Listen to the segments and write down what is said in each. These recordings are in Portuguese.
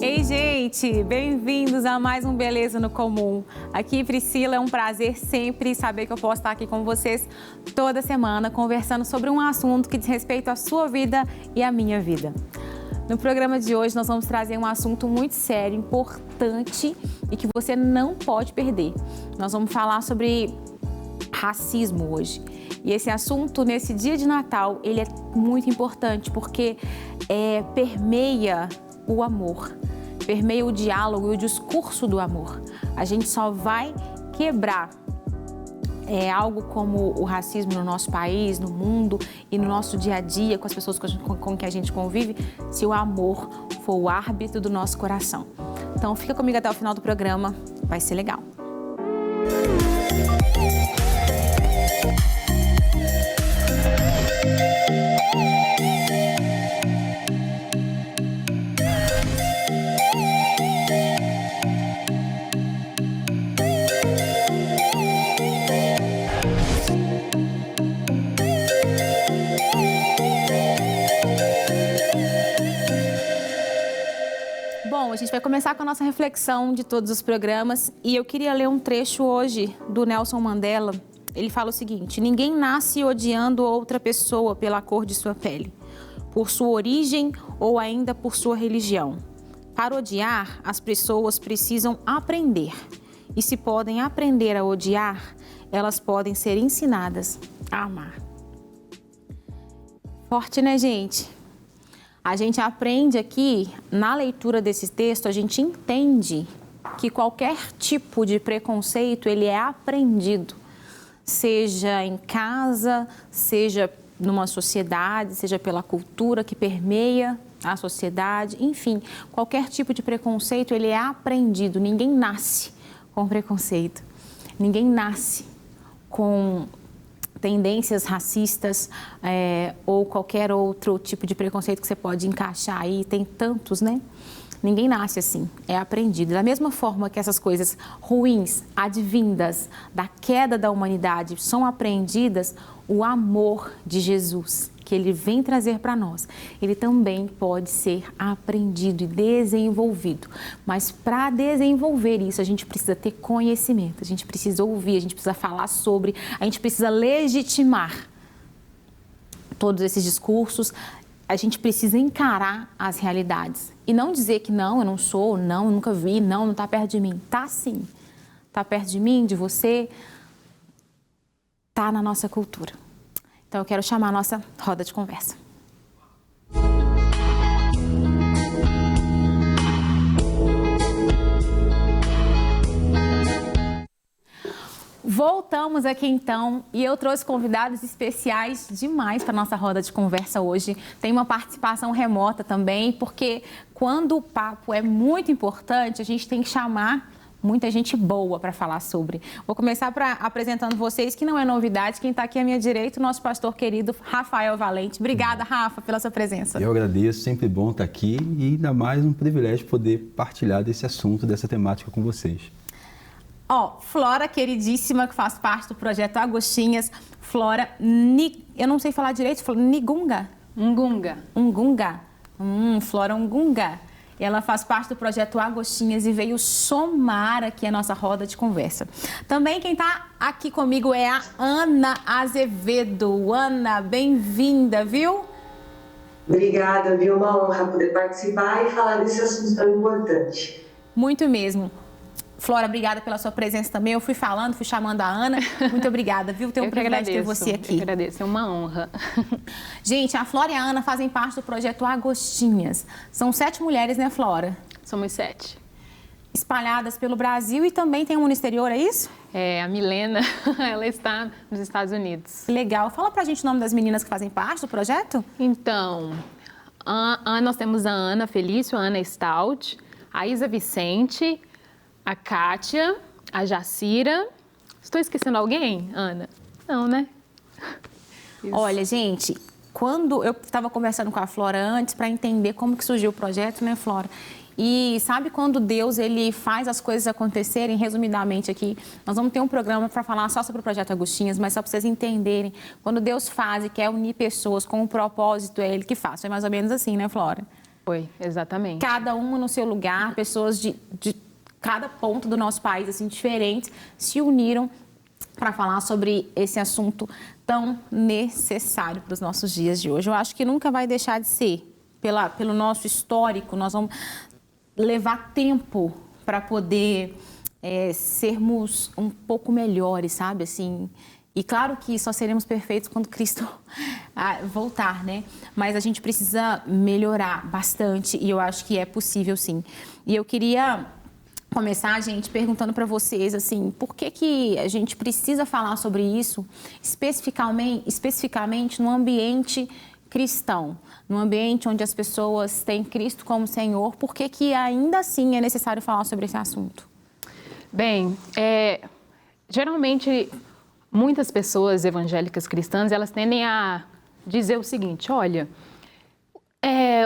Ei, gente, bem-vindos a mais um Beleza no Comum. Aqui, Priscila, é um prazer sempre saber que eu posso estar aqui com vocês toda semana, conversando sobre um assunto que diz respeito à sua vida e à minha vida. No programa de hoje, nós vamos trazer um assunto muito sério, importante e que você não pode perder. Nós vamos falar sobre racismo hoje. E esse assunto, nesse dia de Natal, ele é muito importante porque permeia o amor, permeia o diálogo e o discurso do amor. A gente só vai quebrar algo como o racismo no nosso país, no mundo e no nosso dia a dia, com as pessoas com que a gente convive, se o amor for o árbitro do nosso coração. Então fica comigo até o final do programa, vai ser legal. Bom, a gente vai começar com a nossa reflexão de todos os programas e eu queria ler um trecho hoje do Nelson Mandela. Ele fala o seguinte: ninguém nasce odiando outra pessoa pela cor de sua pele, por sua origem ou ainda por sua religião. Para odiar, as pessoas precisam aprender. E se podem aprender a odiar, elas podem ser ensinadas a amar. Forte, né, gente? A gente aprende aqui, na leitura desse texto, a gente entende que qualquer tipo de preconceito, ele é aprendido. Seja em casa, seja numa sociedade, seja pela cultura que permeia a sociedade, enfim, qualquer tipo de preconceito, ele é aprendido. Ninguém nasce com preconceito, ninguém nasce com tendências racistas ou qualquer outro tipo de preconceito que você pode encaixar aí, tem tantos, né? Ninguém nasce assim, é aprendido. Da mesma forma que essas coisas ruins, advindas da queda da humanidade, são aprendidas, o amor de Jesus, que Ele vem trazer para nós, ele também pode ser aprendido e desenvolvido. Mas para desenvolver isso, a gente precisa ter conhecimento, a gente precisa ouvir, a gente precisa falar sobre, a gente precisa legitimar todos esses discursos, a gente precisa encarar as realidades. E não dizer que não, eu não sou, não, eu nunca vi, não está perto de mim. Está sim, está perto de mim, de você, está na nossa cultura. Então, eu quero chamar a nossa roda de conversa. Voltamos aqui então e eu trouxe convidados especiais demais para a nossa roda de conversa hoje. Tem uma participação remota também, porque quando o papo é muito importante, a gente tem que chamar muita gente boa para falar sobre. Vou começar apresentando vocês, que não é novidade, quem está aqui à minha direita, o nosso pastor querido Rafael Valente. Obrigada, Rafa, pela sua presença. Eu agradeço, sempre bom estar aqui e ainda mais um privilégio poder partilhar desse assunto, dessa temática com vocês. Flora, queridíssima, que faz parte do projeto Agostinhas. Flora, eu não sei falar direito, Nigunga? Ngunga. Ngunga. Flora Ngunga. Ela faz parte do projeto Agostinhas e veio somar aqui a nossa roda de conversa. Também quem está aqui comigo é a Ana Azevedo. Ana, bem-vinda, viu? Obrigada, viu? Uma honra poder participar e falar desse assunto tão importante. Muito mesmo. Flora, obrigada pela sua presença também. Eu fui chamando a Ana. Muito obrigada, viu? Tenho um privilégio de ter você aqui. Eu agradeço, é uma honra. Gente, a Flora e a Ana fazem parte do projeto Agostinhas. São 7 mulheres, né, Flora? Somos 7. Espalhadas pelo Brasil e também tem uma no exterior, é isso? A Milena, ela está nos Estados Unidos. Legal. Fala pra gente o nome das meninas que fazem parte do projeto. Então, nós temos a Ana Felício, a Ana Stout, a Isa Vicente, a Kátia, a Jacira. Estou esquecendo alguém, Ana? Não, né? Isso. Olha, gente, quando eu estava conversando com a Flora antes para entender como que surgiu o projeto, né, Flora? E sabe quando Deus ele faz as coisas acontecerem? Resumidamente aqui, nós vamos ter um programa para falar só sobre o Projeto Agostinhas, mas só para vocês entenderem. Quando Deus faz e quer unir pessoas com um propósito, é Ele que faz. Foi mais ou menos assim, né, Flora? Foi, exatamente. Cada uma no seu lugar, pessoas de cada ponto do nosso país, assim, diferentes, se uniram para falar sobre esse assunto tão necessário para os nossos dias de hoje. Eu acho que nunca vai deixar de ser, pelo nosso histórico, nós vamos levar tempo para poder sermos um pouco melhores, sabe, assim. E claro que só seremos perfeitos quando Cristo voltar, né? Mas a gente precisa melhorar bastante e eu acho que é possível, sim. E eu queria começar, gente, perguntando para vocês, assim, por que a gente precisa falar sobre isso especificamente no ambiente cristão, no ambiente onde as pessoas têm Cristo como Senhor, por que ainda assim é necessário falar sobre esse assunto? Bem, geralmente muitas pessoas evangélicas cristãs, elas tendem a dizer o seguinte, olha,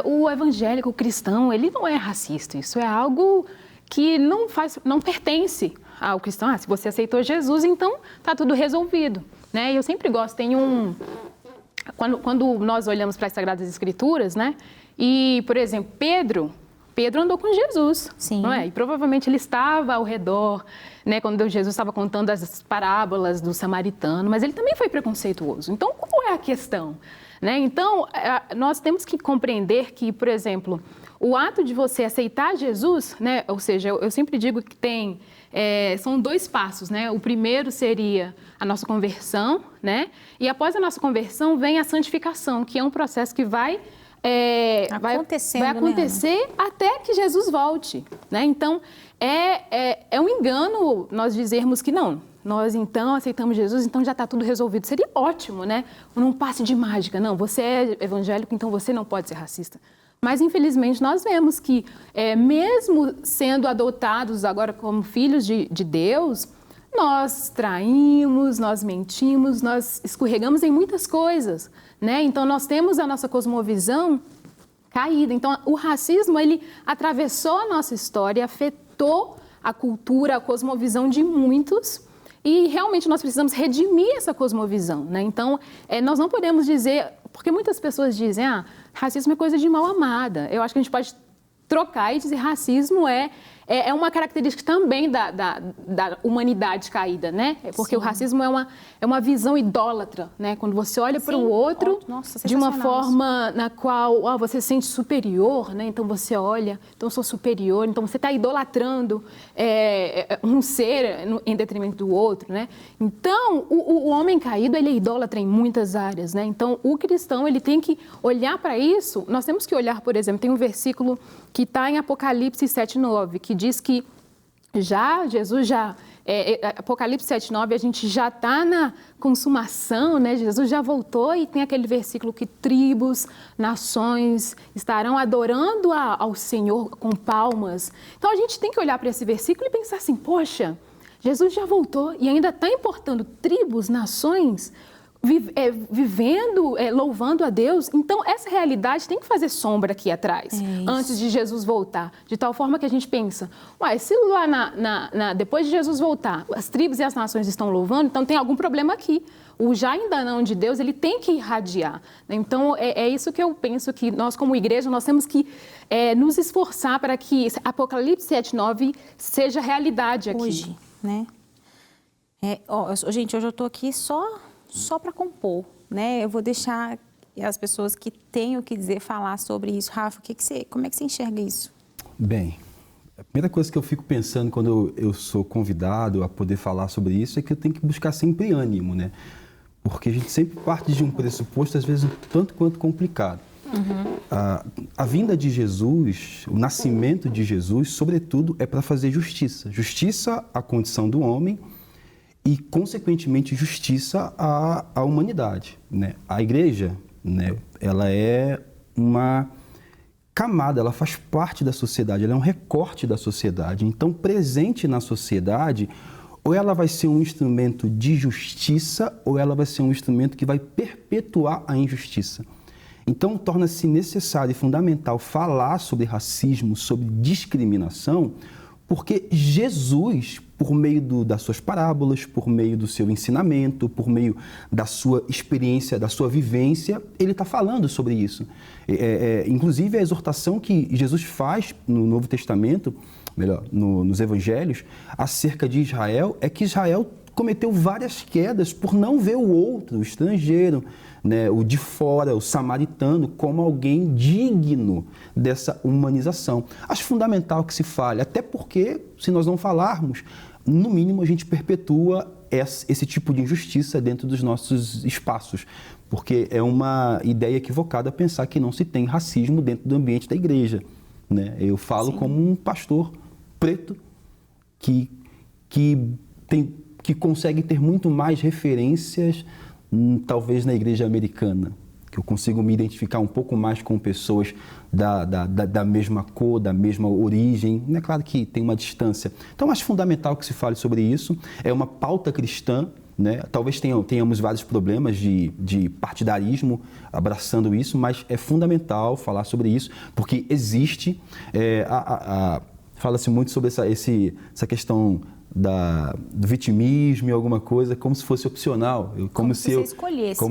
o evangélico cristão, ele não é racista, isso é algo que não pertence ao cristão. Se você aceitou Jesus, então está tudo resolvido, né? E eu sempre gosto, quando nós olhamos para as Sagradas Escrituras, né? E, por exemplo, Pedro andou com Jesus, sim, não é? E provavelmente ele estava ao redor, né? Quando Jesus estava contando as parábolas do samaritano, mas ele também foi preconceituoso. Então, qual é a questão? Né? Então, nós temos que compreender que, por exemplo, o ato de você aceitar Jesus, né? Ou seja, eu sempre digo que são 2 passos, né? O primeiro seria a nossa conversão, né? E após a nossa conversão vem a santificação, que é um processo que vai acontecer até que Jesus volte, né? Então, é um engano nós dizermos que não, nós então aceitamos Jesus, então já está tudo resolvido. Seria ótimo, né? Num passe de mágica. Não, você é evangélico, então você não pode ser racista. Mas, infelizmente, nós vemos que, mesmo sendo adotados agora como filhos de Deus, nós traímos, nós mentimos, nós escorregamos em muitas coisas, né? Então, nós temos a nossa cosmovisão caída. Então, o racismo, ele atravessou a nossa história, afetou a cultura, a cosmovisão de muitos e, realmente, nós precisamos redimir essa cosmovisão, né? Então, nós não podemos dizer... Porque muitas pessoas dizem, racismo é coisa de mal amada. Eu acho que a gente pode trocar e dizer racismo é uma característica também da humanidade caída, né? Porque o racismo é uma visão idólatra, né? Quando você olha para o outro de uma forma na qual você se sente superior, né? Então você olha, então eu sou superior, então você está idolatrando um ser em detrimento do outro, né? Então o homem caído, ele é idólatra em muitas áreas, né? Então o cristão, ele tem que olhar para isso. Nós temos que olhar, por exemplo, tem um versículo que está em Apocalipse 7:9, que diz que Jesus Apocalipse 7:9, a gente já está na consumação, né? Jesus já voltou e tem aquele versículo que tribos, nações estarão adorando ao Senhor com palmas. Então a gente tem que olhar para esse versículo e pensar assim, poxa, Jesus já voltou e ainda está importando tribos, nações, vivendo, louvando a Deus. Então, essa realidade tem que fazer sombra aqui atrás, antes de Jesus voltar. De tal forma que a gente pensa, se lá depois de Jesus voltar, as tribos e as nações estão louvando, então tem algum problema aqui. O já ainda não de Deus, ele tem que irradiar. Então, é isso que eu penso que nós, como igreja, nós temos que nos esforçar para que Apocalipse 7:9 seja realidade aqui. Hoje, né? Gente, hoje eu estou aqui só para compor, né? Eu vou deixar as pessoas que têm o que dizer falar sobre isso. Rafa, como é que você enxerga isso? Bem, a primeira coisa que eu fico pensando quando eu sou convidado a poder falar sobre isso é que eu tenho que buscar sempre ânimo, né? Porque a gente sempre parte de um pressuposto, às vezes, um tanto quanto complicado. A vinda de Jesus, o nascimento de Jesus, sobretudo, é para fazer justiça. Justiça à condição do homem e, consequentemente, justiça à humanidade, né? A igreja, né, ela é uma camada, ela faz parte da sociedade, ela é um recorte da sociedade. Então, presente na sociedade, ou ela vai ser um instrumento de justiça, ou ela vai ser um instrumento que vai perpetuar a injustiça. Então, torna-se necessário e fundamental falar sobre racismo, sobre discriminação, porque Jesus por meio das suas parábolas, por meio do seu ensinamento, por meio da sua experiência, da sua vivência, ele está falando sobre isso. Inclusive, a exortação que Jesus faz no Novo Testamento, melhor, nos Evangelhos, acerca de Israel, é que Israel cometeu várias quedas por não ver o outro, o estrangeiro, né, o de fora, o samaritano, como alguém digno dessa humanização. Acho fundamental que se fale, até porque, se nós não falarmos, no mínimo a gente perpetua esse tipo de injustiça dentro dos nossos espaços, porque é uma ideia equivocada pensar que não se tem racismo dentro do ambiente da igreja, né? Eu falo como um pastor preto que consegue ter muito mais referências, talvez na igreja americana, que eu consigo me identificar um pouco mais com pessoas da mesma cor, da mesma origem. É claro que tem uma distância. Então, acho fundamental que se fale sobre isso. É uma pauta cristã, né? Talvez tenhamos vários problemas de partidarismo abraçando isso, mas é fundamental falar sobre isso, porque existe... Fala-se muito sobre essa questão do vitimismo e alguma coisa, como se fosse opcional. Como se você escolhesse,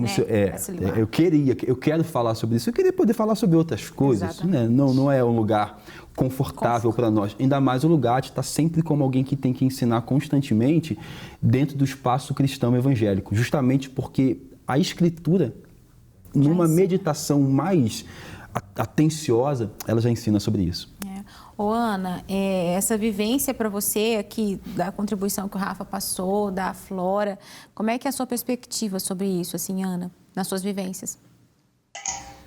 eu quero falar sobre isso, eu queria poder falar sobre outras coisas, né? Não é um lugar confortável para nós, ainda mais o lugar de estar sempre como alguém que tem que ensinar constantemente dentro do espaço cristão evangélico, justamente porque a Escritura, numa meditação mais atenciosa, ela já ensina sobre isso. Ô, Ana, essa vivência para você aqui, da contribuição que o Rafa passou, da Flora, como é que é a sua perspectiva sobre isso, assim, Ana, nas suas vivências?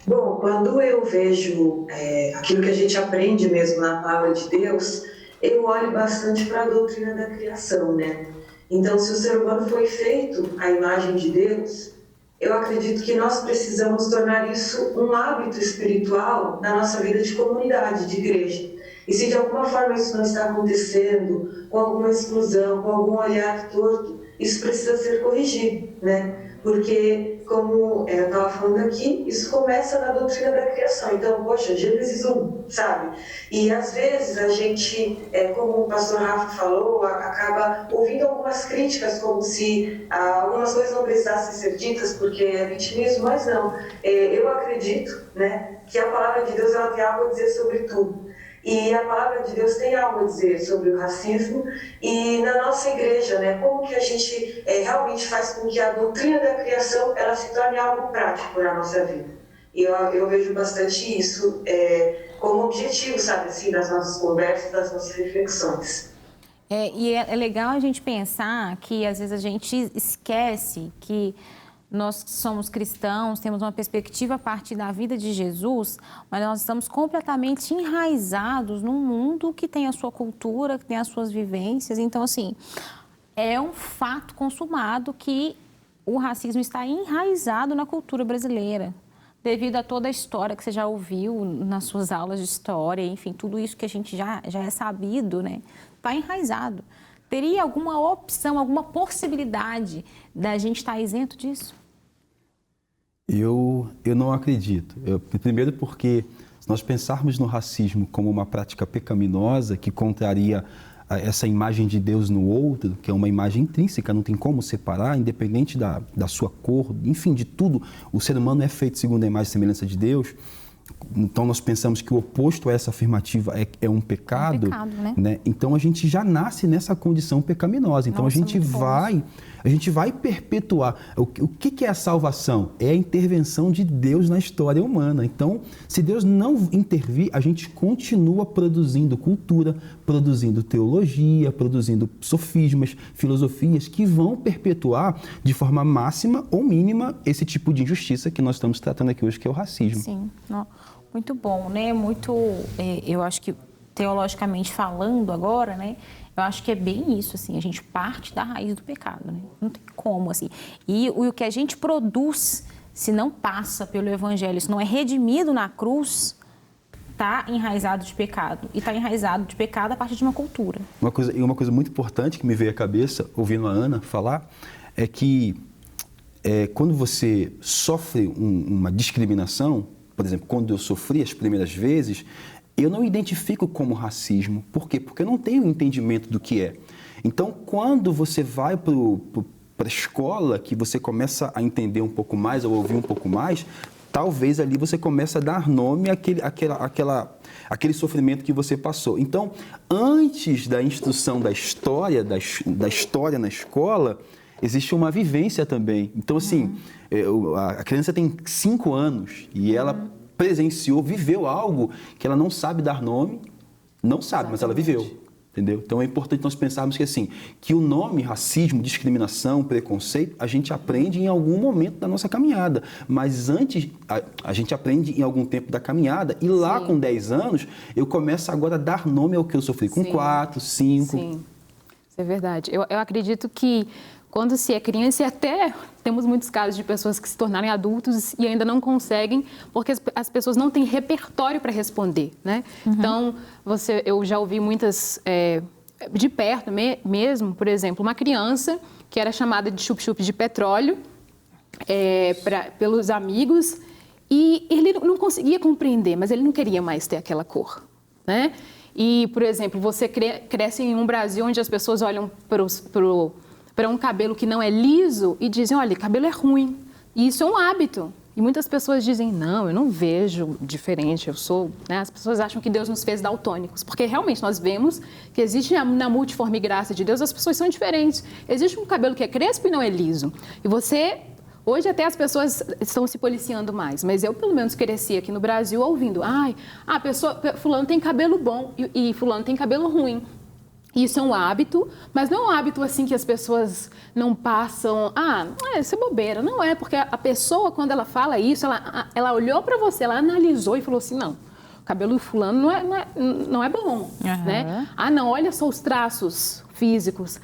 Bom, quando eu vejo aquilo que a gente aprende mesmo na palavra de Deus, eu olho bastante para a doutrina da criação, né? Então, se o ser humano foi feito à imagem de Deus, eu acredito que nós precisamos tornar isso um hábito espiritual na nossa vida de comunidade, de igreja. E se de alguma forma isso não está acontecendo, com alguma exclusão, com algum olhar torto, isso precisa ser corrigido, né? Porque, como eu estava falando aqui, isso começa na doutrina da criação. Então, poxa, Gênesis 1, sabe? E às vezes a gente, como o pastor Rafa falou, acaba ouvindo algumas críticas, como se algumas coisas não precisassem ser ditas porque é vitimismo, mas não. Eu acredito, né, que a palavra de Deus ela tem algo a dizer sobre tudo. E a palavra de Deus tem algo a dizer sobre o racismo e na nossa igreja, né, como que a gente realmente faz com que a doutrina da criação ela se torne algo prático na nossa vida. E eu vejo bastante isso como objetivo, sabe, assim, das nossas conversas, das nossas reflexões. E é legal a gente pensar que às vezes a gente esquece que nós somos cristãos, temos uma perspectiva a partir da vida de Jesus, mas nós estamos completamente enraizados num mundo que tem a sua cultura, que tem as suas vivências. Então, assim, é um fato consumado que o racismo está enraizado na cultura brasileira, devido a toda a história que você já ouviu nas suas aulas de história, enfim, tudo isso que a gente já é sabido, né? Está enraizado. Teria alguma opção, alguma possibilidade da gente estar isento disso? Eu não acredito. Primeiro porque, se nós pensarmos no racismo como uma prática pecaminosa que contraria essa imagem de Deus no outro, que é uma imagem intrínseca, não tem como separar, independente da sua cor, enfim, de tudo, o ser humano é feito segundo a imagem e semelhança de Deus. Então, nós pensamos que o oposto a essa afirmativa é um pecado, né? Então, a gente já nasce nessa condição pecaminosa. Então, Nossa, a gente vai perpetuar. O que é a salvação? É a intervenção de Deus na história humana. Então, se Deus não intervir, a gente continua produzindo cultura, produzindo teologia, produzindo sofismas, filosofias que vão perpetuar de forma máxima ou mínima esse tipo de injustiça que nós estamos tratando aqui hoje, que é o racismo. Sim, muito bom, né? Muito, eu acho que teologicamente falando agora, né? Eu acho que é bem isso, assim, a gente parte da raiz do pecado, né? Não tem como, assim. E o que a gente produz, se não passa pelo Evangelho, se não é redimido na cruz, está enraizado de pecado. E está enraizado de pecado a partir de uma cultura. Uma coisa muito importante que me veio à cabeça, ouvindo a Ana falar, é que quando você sofre uma discriminação, por exemplo, quando eu sofri as primeiras vezes, eu não identifico como racismo. Por quê? Porque eu não tenho entendimento do que é. Então, quando você vai para a escola, que você começa a entender um pouco mais, ou ouvir um pouco mais, talvez ali você comece a dar nome àquele sofrimento que você passou. Então, antes da instrução da história na escola, existe uma vivência também. Então, assim, a criança tem 5 anos e ela presenciou, viveu algo que ela não sabe dar nome, não sabe, mas ela viveu. Entendeu? Então é importante nós pensarmos que assim, que o nome racismo, discriminação, preconceito, a gente aprende em algum momento da nossa caminhada, mas antes a gente aprende em algum tempo da caminhada e lá com 10 anos eu começo agora a dar nome ao que eu sofri com 4, 5. Sim, isso é verdade. Eu acredito que quando se é criança, e até temos muitos casos de pessoas que se tornarem adultos e ainda não conseguem, porque as pessoas não têm repertório para responder, né? Então, eu já ouvi muitas, de perto mesmo, por exemplo, uma criança que era chamada de chup-chup de petróleo pelos amigos e ele não conseguia compreender, mas ele não queria mais ter aquela cor, né? E, por exemplo, você cresce em um Brasil onde as pessoas olham para um cabelo que não é liso e dizem, olha, cabelo é ruim. E isso é um hábito. E muitas pessoas dizem, não, eu não vejo diferente, eu sou... Né? As pessoas acham que Deus nos fez daltônicos, porque realmente nós vemos que existe na multiforme graça de Deus, as pessoas são diferentes. Existe um cabelo que é crespo e não é liso. E hoje até as pessoas estão se policiando mais, mas eu pelo menos cresci aqui no Brasil ouvindo, fulano tem cabelo bom e fulano tem cabelo ruim. Isso é um hábito, mas não é um hábito assim que as pessoas não passam, isso é bobeira. Não é, porque a pessoa, quando ela fala isso, ela olhou para você, ela analisou e falou assim, não, o cabelo do fulano não é bom, né? Não, olha só os traços físicos.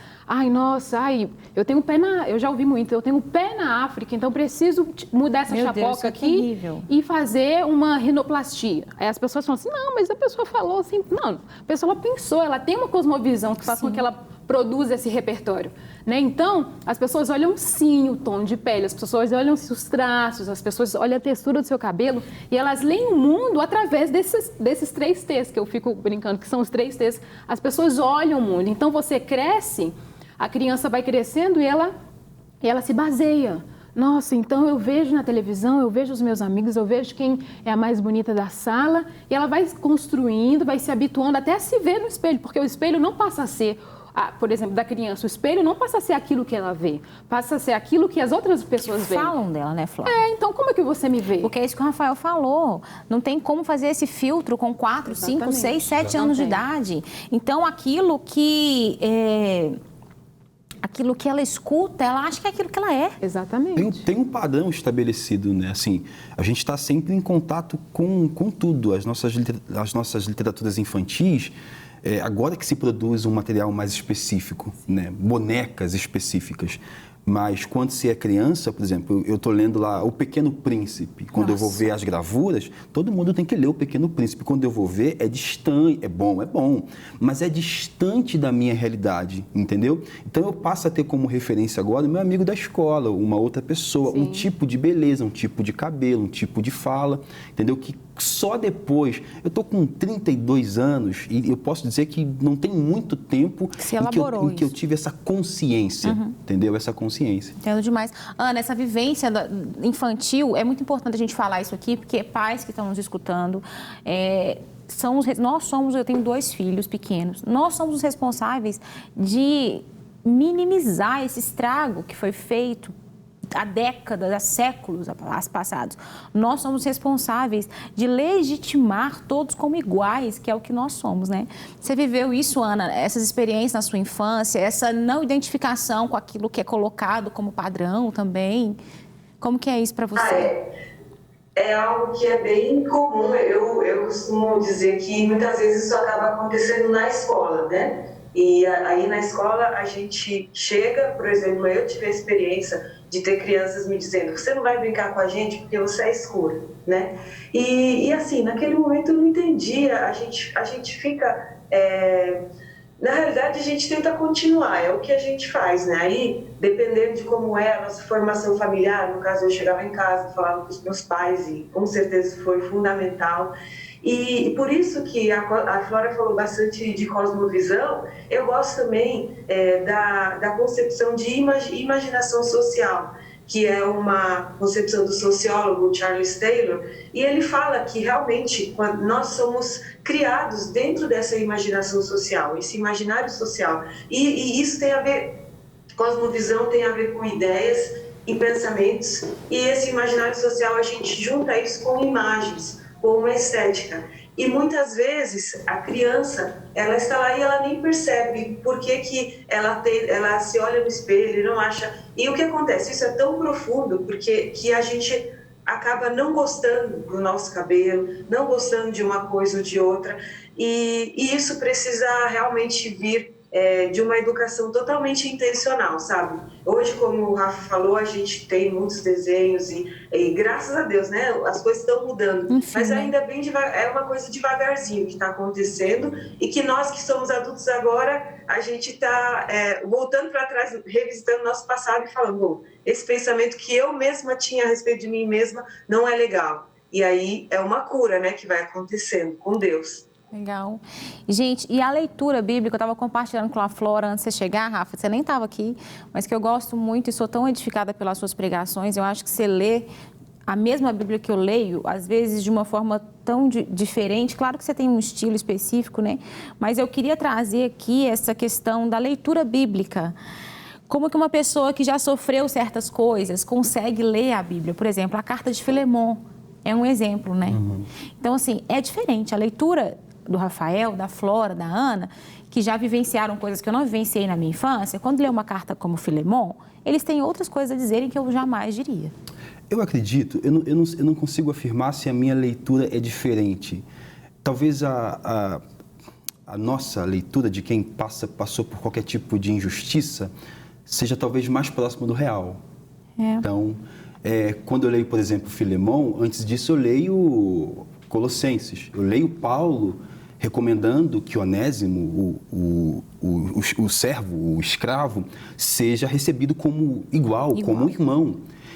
Eu tenho pé eu já ouvi muito, eu tenho pé na África, então preciso mudar essa chapoca aqui e fazer uma rinoplastia. Aí as pessoas falam assim, não, mas a pessoa falou assim, não, a pessoa pensou, ela tem uma cosmovisão que faz com que ela produza esse repertório, né? Então, as pessoas olham sim o tom de pele, as pessoas olham os traços, as pessoas olham a textura do seu cabelo e elas leem o mundo através desses 3 T's, que eu fico brincando que são os 3 T's. As pessoas olham o mundo, então você cresce, a criança vai crescendo e ela se baseia. Nossa, então eu vejo na televisão, eu vejo os meus amigos, eu vejo quem é a mais bonita da sala e ela vai construindo, vai se habituando até a se ver no espelho, porque o espelho não passa a ser, por exemplo, da criança, o espelho não passa a ser aquilo que ela vê, passa a ser aquilo que as outras pessoas veem. Falam dela, né, Flávia? Então como é que você me vê? Porque é isso que o Rafael falou, não tem como fazer esse filtro com 4, 5, 6, 7 anos de idade. Então aquilo que ela escuta, ela acha que é aquilo que ela é. Exatamente. Tem um padrão estabelecido, né? Assim, a gente está sempre em contato com tudo. As nossas literaturas infantis, agora que se produz um material mais específico, né? Bonecas específicas. Mas quando se é criança, por exemplo, eu estou lendo lá O Pequeno Príncipe. Quando eu vou ver as gravuras, todo mundo tem que ler O Pequeno Príncipe. Quando eu vou ver, é distante, é bom, mas é distante da minha realidade, entendeu? Então eu passo a ter como referência agora o meu amigo da escola, uma outra pessoa, um tipo de beleza, um tipo de cabelo, um tipo de fala, entendeu? Que só depois, eu estou com 32 anos e eu posso dizer que não tem muito tempo em que eu tive essa consciência, entendeu? Essa consciência. Entendo demais. Ana, essa vivência infantil, é muito importante a gente falar isso aqui, porque pais que estão nos escutando, eu tenho 2 filhos pequenos, nós somos os responsáveis de minimizar esse estrago que foi feito há décadas, há séculos passados. Nós somos responsáveis de legitimar todos como iguais, que é o que nós somos, né? Você viveu isso, Ana, essas experiências na sua infância, essa não identificação com aquilo que é colocado como padrão também? Como que é isso para você? É algo que é bem comum. Eu costumo dizer que muitas vezes isso acaba acontecendo na escola, né? E aí na escola a gente chega, por exemplo, eu tive a experiência de ter crianças me dizendo, você não vai brincar com a gente porque você é escura, né? E assim, naquele momento eu não entendia, a gente fica... Na realidade, a gente tenta continuar, é o que a gente faz, né? Aí, dependendo de como é a nossa formação familiar, no caso, eu chegava em casa, falava com os meus pais e com certeza foi fundamental. E por isso que a Flora falou bastante de cosmovisão, eu gosto também da concepção de imaginação social, que é uma concepção do sociólogo Charles Taylor, e ele fala que realmente nós somos criados dentro dessa imaginação social, esse imaginário social, e isso tem a ver, cosmovisão tem a ver com ideias e pensamentos, e esse imaginário social a gente junta isso com imagens, com uma estética. E muitas vezes a criança, ela está lá e ela nem percebe por que ela se olha no espelho e não acha... E o que acontece? Isso é tão profundo porque que a gente acaba não gostando do nosso cabelo, não gostando de uma coisa ou de outra. E isso precisa realmente vir de uma educação totalmente intencional, sabe? Hoje, como o Rafa falou, a gente tem muitos desenhos e graças a Deus, né? As coisas estão mudando. Enfim, mas ainda bem é uma coisa devagarzinho que está acontecendo e que nós que somos adultos agora, a gente está voltando para trás, revisitando nosso passado e falando, bom, esse pensamento que eu mesma tinha a respeito de mim mesma não é legal. E aí é uma cura, né, que vai acontecendo com Deus. Legal. Gente, e a leitura bíblica, eu estava compartilhando com a Flora antes de você chegar, Rafa, você nem estava aqui, mas que eu gosto muito e sou tão edificada pelas suas pregações, eu acho que você lê a mesma Bíblia que eu leio, às vezes de uma forma tão diferente, claro que você tem um estilo específico, né? Mas eu queria trazer aqui essa questão da leitura bíblica. Como que uma pessoa que já sofreu certas coisas consegue ler a Bíblia? Por exemplo, a carta de Filemon é um exemplo, né? Então, assim, é diferente. A leitura do Rafael, da Flora, da Ana, que já vivenciaram coisas que eu não vivenciei na minha infância, quando lê uma carta como Filemon, eles têm outras coisas a dizerem que eu jamais diria. Eu acredito, eu não consigo afirmar se a minha leitura é diferente. Talvez a nossa leitura de quem passou por qualquer tipo de injustiça seja talvez mais próxima do real. Então, quando eu leio, por exemplo, Filemon, antes disso eu leio Colossenses, eu leio Paulo recomendando que Onésimo, o servo, o escravo, seja recebido como igual, como um irmão.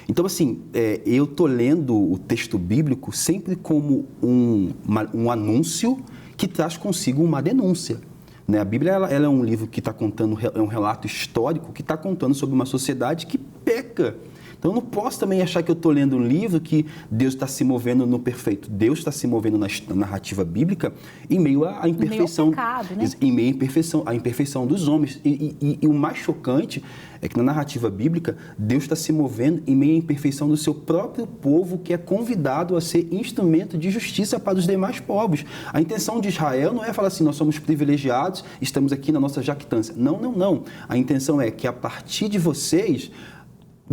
Então, assim, eu estou lendo o texto bíblico sempre como um anúncio que traz consigo uma denúncia. Né? A Bíblia ela é um livro que está contando, é um relato histórico que está contando sobre uma sociedade que peca. Então, eu não posso também achar que eu estou lendo um livro que Deus está se movendo no perfeito. Deus está se movendo na narrativa bíblica em meio à imperfeição. Em meio ao pecado, né? Em meio à imperfeição dos homens. E o mais chocante é que na narrativa bíblica, Deus está se movendo em meio à imperfeição do seu próprio povo, que é convidado a ser instrumento de justiça para os demais povos. A intenção de Israel não é falar assim, nós somos privilegiados, estamos aqui na nossa jactância. Não, não, não. A intenção é que a partir de vocês,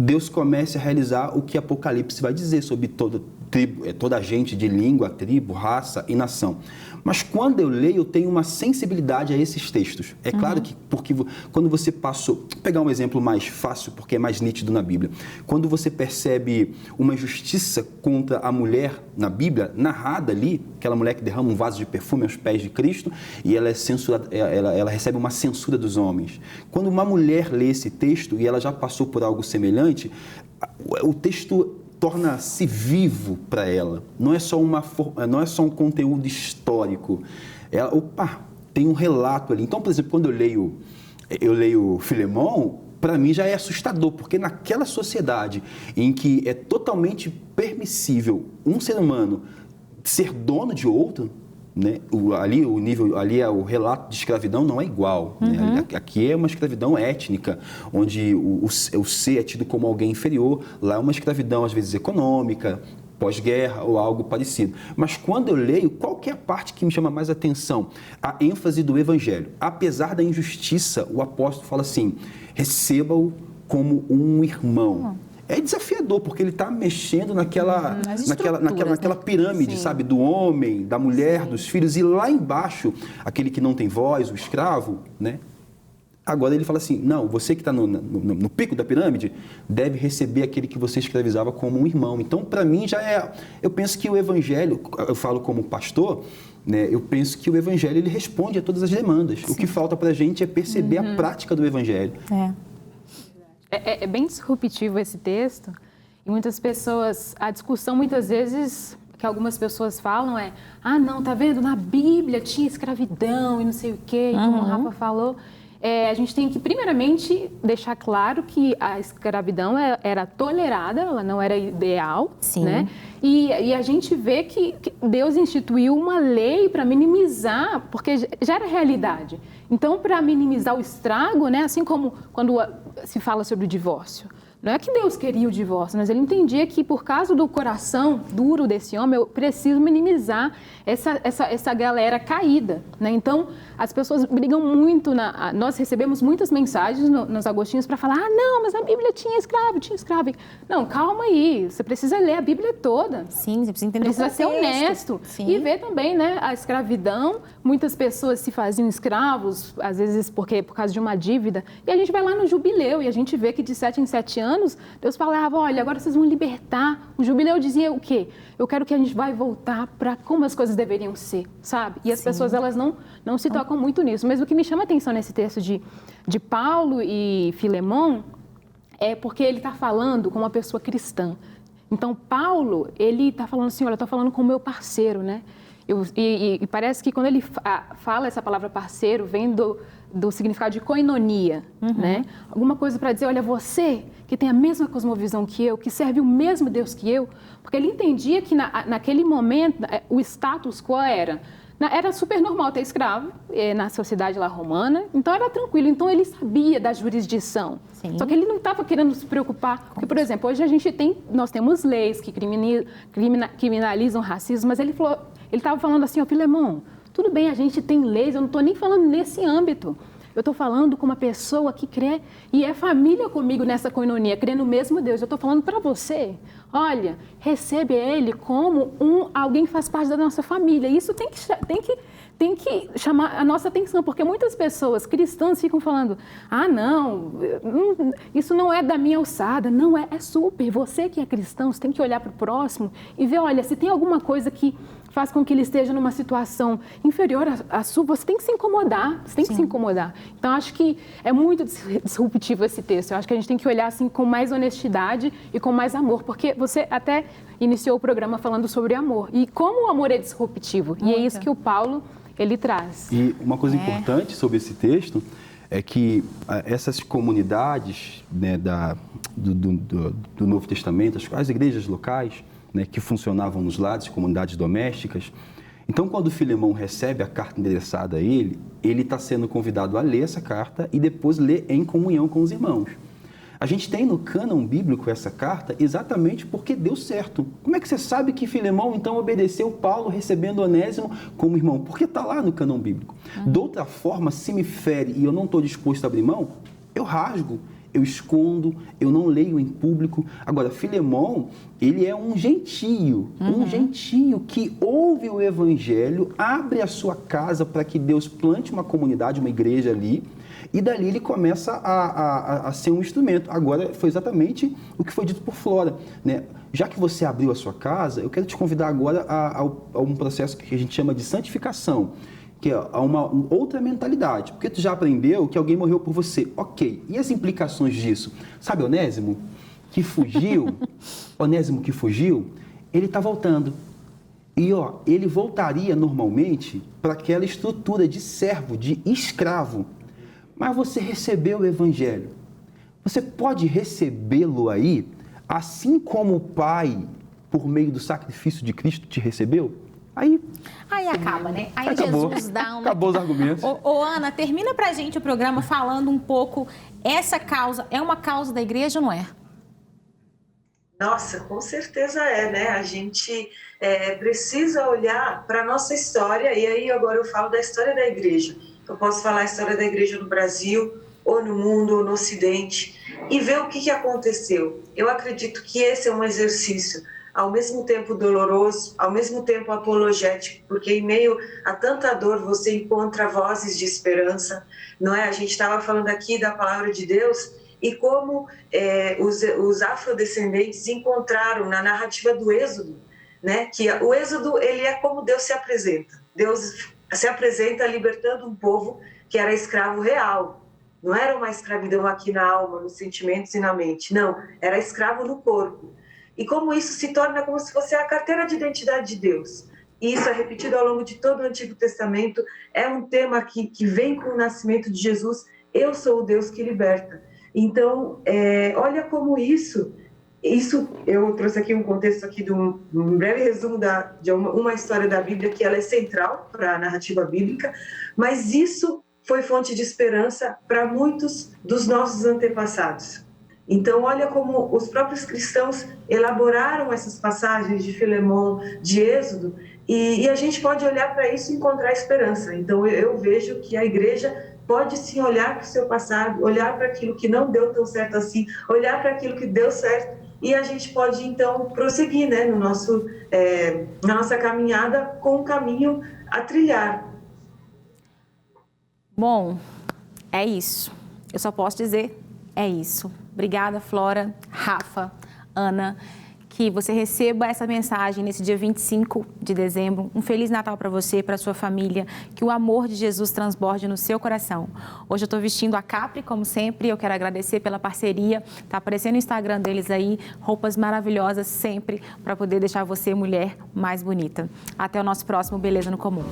Deus comece a realizar o que Apocalipse vai dizer sobre toda a gente de língua, tribo, raça e nação. Mas quando eu leio, eu tenho uma sensibilidade a esses textos. É claro que, porque quando você passou... Vou pegar um exemplo mais fácil, porque é mais nítido na Bíblia. Quando você percebe uma justiça contra a mulher na Bíblia, narrada ali, aquela mulher que derrama um vaso de perfume aos pés de Cristo, e ela é censurada, ela recebe uma censura dos homens. Quando uma mulher lê esse texto, e ela já passou por algo semelhante, o texto torna-se vivo para ela. Não é só um conteúdo histórico. Tem um relato ali. Então, por exemplo, quando eu leio Filemon, para mim já é assustador, porque naquela sociedade em que é totalmente permissível um ser humano ser dono de outro, né? Ali é o relato de escravidão não é igual. Né? Aqui é uma escravidão étnica, onde o ser é tido como alguém inferior. Lá é uma escravidão, às vezes, econômica, pós-guerra ou algo parecido. Mas quando eu leio, qual que é a parte que me chama mais atenção? A ênfase do Evangelho. Apesar da injustiça, o apóstolo fala assim, receba-o como um irmão. É desafiador, porque ele está mexendo naquela pirâmide, sabe? Do homem, da mulher, dos filhos. E lá embaixo, aquele que não tem voz, o escravo, né? Agora ele fala assim, não, você que está no pico da pirâmide, deve receber aquele que você escravizava como um irmão. Então, para mim, eu penso que o Evangelho, eu falo como pastor, né? Eu penso que o Evangelho ele responde a todas as demandas. Sim. O que falta para a gente é perceber a prática do Evangelho. É bem disruptivo esse texto e muitas pessoas, a discussão muitas vezes que algumas pessoas falam é, não, tá vendo, na Bíblia tinha escravidão e não sei o quê, e como o Rafa falou, a gente tem que, primeiramente, deixar claro que a escravidão era tolerada, ela não era ideal, Sim. né? E a gente vê que Deus instituiu uma lei para minimizar, porque já era realidade. Então, para minimizar o estrago, né? Assim como quando se fala sobre o divórcio. Não é que Deus queria o divórcio, mas ele entendia que por causa do coração duro desse homem, eu preciso minimizar essa galera caída, né? Então, as pessoas brigam muito, nós recebemos muitas mensagens nos Agostinhos para falar, não, mas a Bíblia tinha escravo. Não, calma aí, você precisa ler a Bíblia toda. Sim, você precisa entender Precisa o ser honesto. Sim. E ver também, né, a escravidão, muitas pessoas se faziam escravos, às vezes por causa de uma dívida, e a gente vai lá no jubileu e a gente vê que de 7 em 7 anos, Deus falava, olha, agora vocês vão libertar. O jubileu dizia o quê? Eu quero que a gente vai voltar para como as coisas deveriam ser, sabe? E as pessoas, elas não se tocam muito nisso. Mas o que me chama a atenção nesse texto de Paulo e Filemão é porque ele está falando com uma pessoa cristã. Então, Paulo, ele está falando assim, olha, eu estou falando com o meu parceiro, né? E parece que quando ele fala essa palavra parceiro, vem do significado de koinonia, né? Alguma coisa para dizer, olha, você que tem a mesma cosmovisão que eu, que serve o mesmo Deus que eu, porque ele entendia que naquele momento o status quo era super normal ter escravo na sociedade lá romana, então era tranquilo, então ele sabia da jurisdição. Sim. Só que ele não estava querendo se preocupar, porque, por exemplo, hoje nós temos leis que criminalizam racismo, mas ele estava falando assim, Filemão, tudo bem, a gente tem leis, eu não estou nem falando nesse âmbito. Eu estou falando com uma pessoa que crê e é família comigo nessa koinonia, crê no mesmo Deus. Eu estou falando para você, olha, recebe ele como alguém que faz parte da nossa família. Isso tem que chamar a nossa atenção, porque muitas pessoas cristãs ficam falando, não, isso não é da minha alçada. Não, é super. Você que é cristão, você tem que olhar para o próximo e ver, olha, se tem alguma coisa que faz com que ele esteja numa situação inferior à sua, você tem que se incomodar, você tem que se incomodar. Então, acho que é muito disruptivo esse texto. Eu acho que a gente tem que olhar assim com mais honestidade e com mais amor, porque você até iniciou o programa falando sobre amor. E como o amor é disruptivo. E é isso que o Paulo, ele traz. E uma coisa importante sobre esse texto é que essas comunidades, né, do Novo Testamento, as igrejas locais, né, que funcionavam nos lares, comunidades domésticas. Então, quando Filemão recebe a carta endereçada a ele está sendo convidado a ler essa carta e depois ler em comunhão com os irmãos. A gente tem no cânon bíblico essa carta exatamente porque deu certo. Como é que você sabe que Filemão, então, obedeceu Paulo recebendo Onésimo como irmão? Porque está lá no cânon bíblico. De outra forma, se me fere e eu não estou disposto a abrir mão, eu rasgo. Eu escondo, eu não leio em público. Agora, Filemão, ele é um gentio que ouve o evangelho, abre a sua casa para que Deus plante uma comunidade, uma igreja ali, e dali ele começa a ser um instrumento. Agora, foi exatamente o que foi dito por Flora, né? Já que você abriu a sua casa, eu quero te convidar agora a um processo que a gente chama de santificação, que é uma outra mentalidade, porque tu já aprendeu que alguém morreu por você. Ok, e as implicações disso? Sabe Onésimo que fugiu? Onésimo que fugiu, ele está voltando. E ele voltaria normalmente para aquela estrutura de servo, de escravo. Mas você recebeu o evangelho. Você pode recebê-lo aí, assim como o Pai, por meio do sacrifício de Cristo, te recebeu? Aí acaba, né? Aí acabou. Jesus dá uma... Acabou os argumentos. Ô, Ana, termina pra gente o programa falando um pouco, essa causa é uma causa da igreja ou não é? Nossa, com certeza é, né? A gente precisa olhar para a nossa história, e aí agora eu falo da história da igreja. Eu posso falar a história da igreja no Brasil, ou no mundo, ou no Ocidente, e ver o que aconteceu. Eu acredito que esse é um exercício ao mesmo tempo doloroso, ao mesmo tempo apologético, porque em meio a tanta dor você encontra vozes de esperança, não é? A gente estava falando aqui da palavra de Deus e como os afrodescendentes encontraram na narrativa do Êxodo, né? Que o Êxodo, ele é como Deus se apresenta. Deus se apresenta libertando um povo que era escravo real. Não era uma escravidão aqui na alma, nos sentimentos e na mente, não, era escravo no corpo. e como isso se torna como se fosse a carteira de identidade de Deus. E isso é repetido ao longo de todo o Antigo Testamento, é um tema que vem com o nascimento de Jesus, eu sou o Deus que liberta. Então, olha como isso eu trouxe aqui um contexto aqui de um breve resumo de uma história da Bíblia que ela é central para a narrativa bíblica, mas isso foi fonte de esperança para muitos dos nossos antepassados. Então, olha como os próprios cristãos elaboraram essas passagens de Filemão, de Êxodo, e a gente pode olhar para isso e encontrar esperança. Então, eu vejo que a igreja pode sim olhar para o seu passado, olhar para aquilo que não deu tão certo assim, olhar para aquilo que deu certo, e a gente pode, então, prosseguir, né, na nossa caminhada com um caminho a trilhar. Bom, é isso. Eu só posso dizer, é isso. Obrigada, Flora, Rafa, Ana, que você receba essa mensagem nesse dia 25 de dezembro. Um Feliz Natal para você, para sua família, que o amor de Jesus transborde no seu coração. Hoje eu estou vestindo a Capri, como sempre, eu quero agradecer pela parceria. Está aparecendo no Instagram deles aí, roupas maravilhosas sempre, para poder deixar você, mulher, mais bonita. Até o nosso próximo Beleza no Comum.